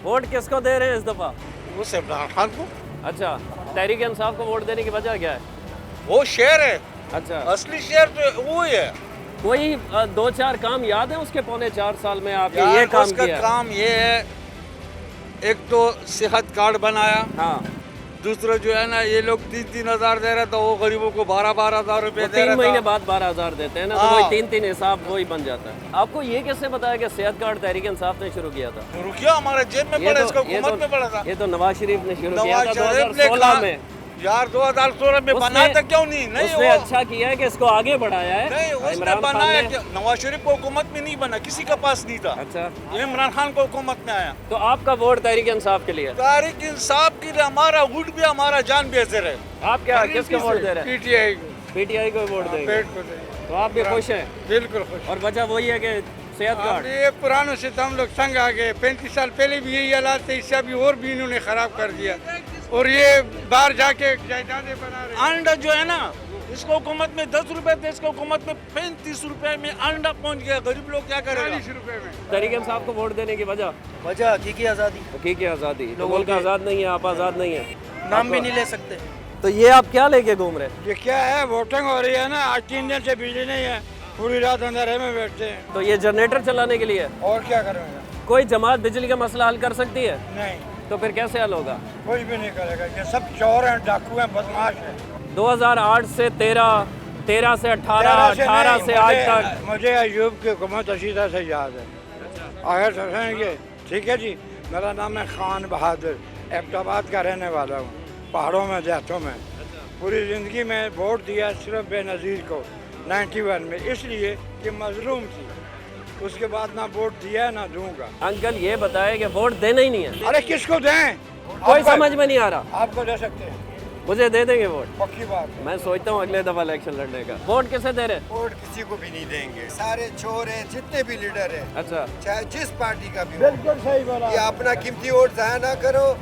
Vote किसको दे रहे हैं इस दफा? वो इमरान खान को। अच्छा, तहरीक इंसाफ को वोट देने की वजह क्या है? वो शेर है, अच्छा, असली शेर तो वो ही है। कोई 2-4 काम याद है उसके पौने 4 साल में आपके यार ये काम उसका किया? काम ये है, एक तो सेहत कार्ड बनाया, हाँ, दूसरा जो है ना ये लोग 3-3 हज़ार दे रहे, तो वो गरीबों को 12-12 हज़ार रुपए वो दे 3 महीने रहा था। बाद 12,000 देते हैं ना, तो हाँ। वही 3-3 हिसाब वही बन जाता है। आपको ये कैसे बताया कि सेहत कार्ड तहरीक इंसाफ ने शुरू किया था? रुकिया हमारे जेब में पड़ा, इसका हुकूमत में पड़ा था। ये तो नवाज शरीफ ने शुरू किया था नवाज शरीफ ने 2016 कहा- में। यार 2016 में उसने- बना था, क्यों नहीं? नहीं उसने वो अच्छा किया है कि इसको आगे बढ़ाया है। नहीं उसने इमरान खान बनाया ने। क्या? नवाज शरीफ को हुकूमत में नहीं बना, किसी के पास नहीं था। अच्छा, ये इमरान खान को हुकूमत में आया। तो आपका वोट तहरीक इंसाफ के लिए है। तारिक इंसाफ के लिए हमारा वोट भी हमारा जान भी हाजिर है। आप क्या किसको वोट दे रहे हैं? पीटीआई पीटीआई को वोट देंगे। तो आप भी खुश हैं? बिल्कुल खुश। और वजह वही है कि सेहत कार्ड। ये पुरानों से तो हम लोग तंग आ गए। 35 साल पहले भी यही हालात थे, इससे अभी और भी इन्होंने खराब कर दिया। और ये बाहर जाके जायदादें बना रहे हैं। अंडा जो है ना, इसको हुकूमत में 10 रुपए थे, इसको हुकूमत में 35 रुपए में अंडा पहुंच गया। गरीब लोग क्या करेगा? 40 रुपए में। तहरीक इंसाफ को वोट देने की वजह हकीकी आज़ादी, हकीकी आज़ादी। तो मुल्क आज़ाद नहीं है, आप आज़ाद नहीं है। नाम भी नहीं ले सकते। तो ये आप क्या लेके घूम रहे हैं? ये क्या है, वोटिंग हो रही है ना, आज 3 दिन से बिजली नहीं है, पूरी रात अंधेरे में बैठते हैं। तो ये जनरेटर चलाने के लिए है। और क्या करेंगे? कोई जमात बिजली का मसला हल कर सकती है? नहीं, तो फिर कैसे हल होगा? कोई भी नहीं करेगा। ये सब चोर हैं, डाकू हैं, बदमाश हैं। 2008 से 13, 13 से 18, 18 से आज तक। मुझे अयूब की हुकूमत अच्छी तरह से याद है। आगे समझेंगे, ठीक है जी। मेरा नाम है खान बहादुर, एबटाबाद का रहने वाला हूँ, पहाड़ों में, देहातों में। पूरी ज़िंदगी में वोट दिया सिर्फ बेनज़ीर को 91 में, इसलिए कि मजलूम थी। उसके बाद ना वोट दिया ना दूंगा। अंकल ये बताए कि वोट देना ही नहीं है। अरे किसको दें? कोई आपको- समझ में नहीं आ रहा। आपको दे सकते हैं, मुझे दे देंगे वोट? पक्की बात है। मैं सोचता हूँ अगले दफा इलेक्शन लड़ने का। वोट किसे दे रहे? वोट किसी को भी नहीं देंगे। सारे चोर हैं, जितने भी लीडर हैं, अच्छा, चाहे जिस पार्टी का भी हो। बिल्कुल सही बोला। ये अपना कीमती वोट ज़ाया ना करो।